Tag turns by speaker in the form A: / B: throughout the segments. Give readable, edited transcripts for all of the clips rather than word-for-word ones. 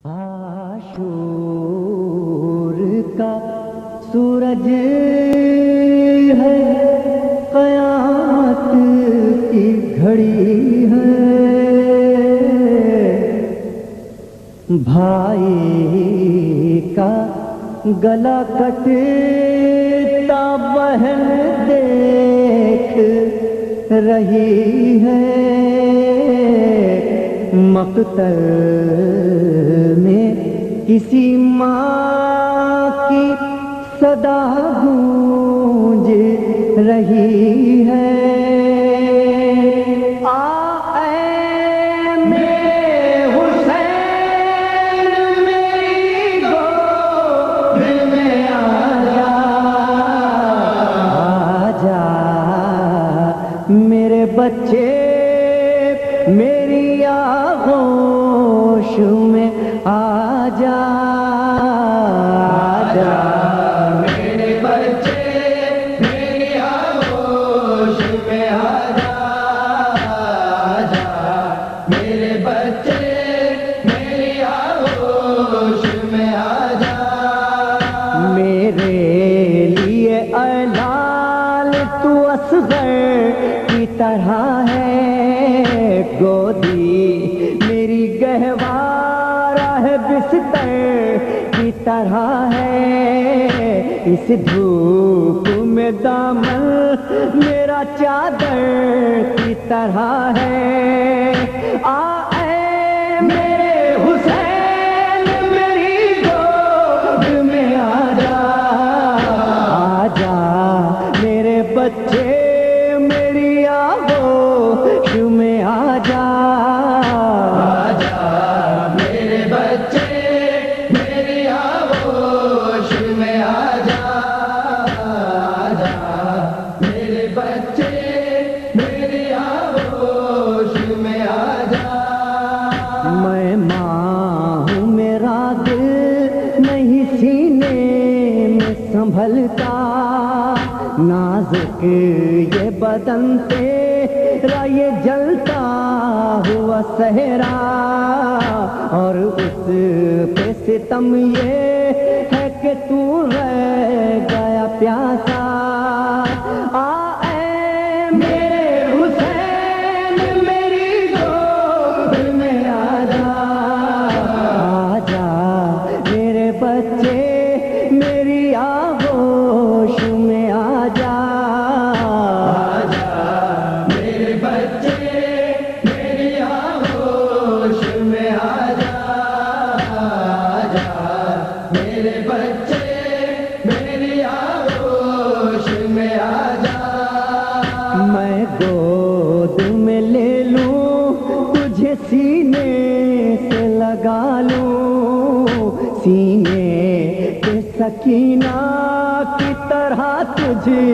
A: आशूर का सूरज है, क़यामत की घड़ी है। भाई का गला कटता बहन देख रही है। मक़तल में किसी माँ की सदा गूंज रही है। मेरे बच्चे मेरी आगोश में आजा, आजा
B: मेरे बच्चे मेरी आगोश में आजा, आजा मेरे बच्चे मेरी आगोश में आजा।
A: मेरे लिए अलाल तू असग़र की तरह है। गोदी मेरी गहवारा है, बिस्तर की तरह है। इस धूप में दामन मेरा चादर की तरह है। मेरे हुसैन मेरी गोद में आजा, आजा मेरे बच्चे मेरी आगोश में आजा,
B: आजा मेरे बच्चे मेरी आगोश में आजा, आजा मेरे बच्चे मेरी आगोश में आजा।
A: मैं माँ हूँ, मेरा दिल नहीं सीने में संभलता। नाजुक ये बदन तेरा ये जलता हुआ सहरा, और उस पे सितम ये है कि तू रह गया प्यासा। मेरे हुसैन मेरी गोद में आजा, आजा मेरे बच्चे मेरी आगोश में आजा,
B: आजा मेरे बच्चे मेरी आगोश में आजा, आजा मेरे बच्चे मेरी आगोश में आजा।
A: मैं गोद में ले लूं तुझे, सीने से लगा लूं, सीने पे सकीना की तरह तुझे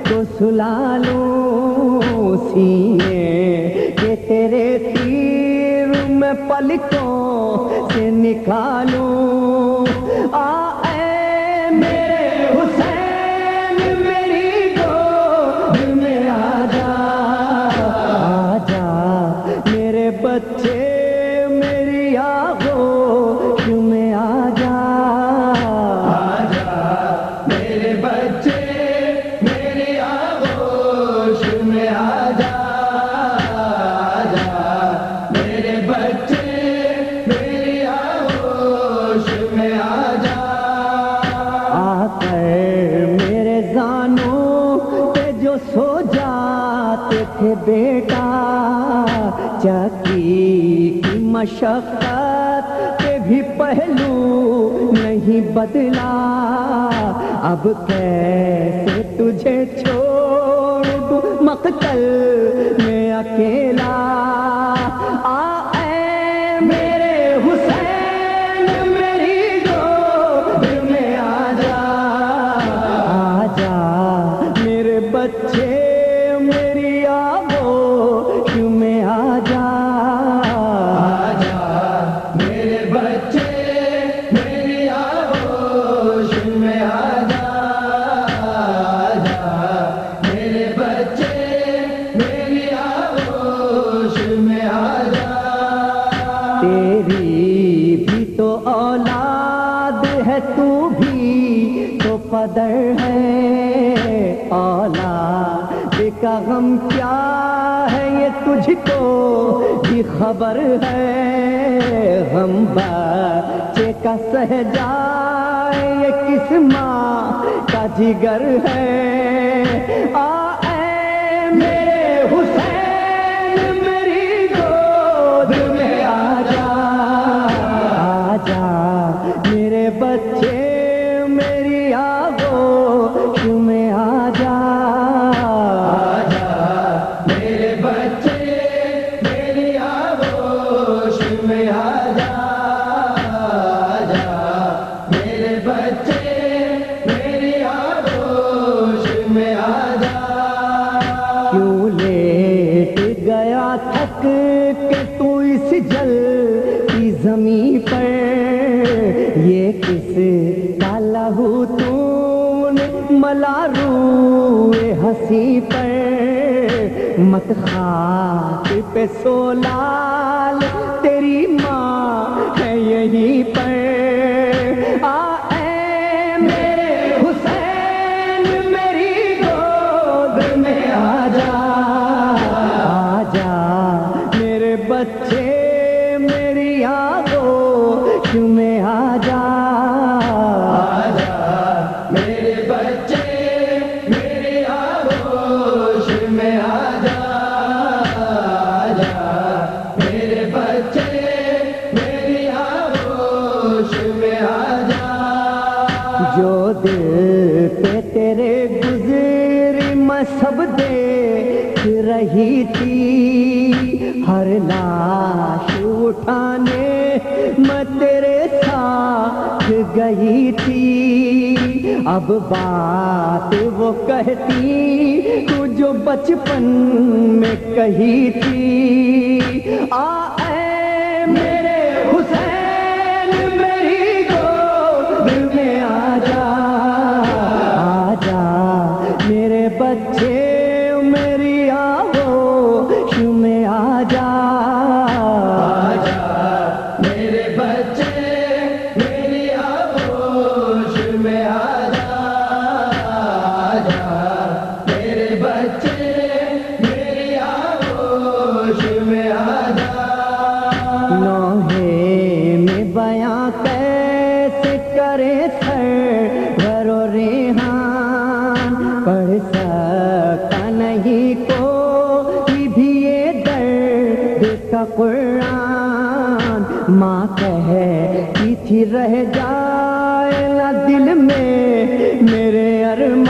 A: को सुला लूं। सीने के तेरे तीर में पलकों से निकालूं। मेरे हुसैन मेरी गोद में आजा, आजा मेरे बच्चे मेरी आगोश में आजा,
B: आजा मेरे बच्चे मेरी आगोश में आजा, आजा मेरे बच्चे मेरी आगोश में आजा।
A: आकर मेरे जानों पे जो सो जाते थे बेटा, चक्की की मशक्कत पे भी पहलू नहीं बदला। अब कैसे तुझे छोड़ दूं मक़तल में अकेला। मेरे हुसैन मेरी गोद में आजा, आजा मेरे बच्चे मेरी आगोश में आजा,
B: आजा मेरे बच्चे मेरी आगोश में आजा, आजा मेरे बच्चे मेरी आगोश
A: औलाद है तू भी तो पदर है। औलाद का गम क्या है ये तुझको भी खबर है। गम बच्चे का सह जाए ये किस माँ का जिगर है। ऐ मेरे हुसैन मेरी गोद में आजा, आजा मेरे बच्चे मेरी आगोश में आजा,
B: आजा मेरे बच्चे मेरी आगोश में आजा, आजा मेरे बच्चे मेरी आगोश में आजा।
A: क्यों लेट गया थक के तू इस जल की जमीन पर। ये किस का लहू तूने मला रूए हंसी पर। मत खाक पे सो लाल तेरी माँ है यहीं पर। ऐ मेरे हुसैन मेरी गोद में आजा, आजा मेरे बच्चे मेरी आगोश में आजा,
B: आजा मेरे बच्चे मेरी आगोश में आजा, आजा मेरे बच्चे मेरी आगोश में आजा।
A: जो दिल पे तेरे गुजरी मैं सब देख रही थी। हर लाश उठाने मैं तेरे साथ गई थी। अब बात वो कहती तू जो बचपन में कही थी। ऐ मेरे हुसैन मेरी गोद में आजा, आजा मेरे बच्चे मेरी आगोश में आजा,
B: आजा मेरे बच्चे मेरी आगोश में आजा, आजा मेरे बच्चे मेरी आगोश में आजा।
A: नौहे में बयां कैसे करे सर भरो रेहान। पढ़ सका नहीं कोई भी ये दर्द का कुरान। माँ कहती थी रह जाए ना दिल में मेरे अरमान।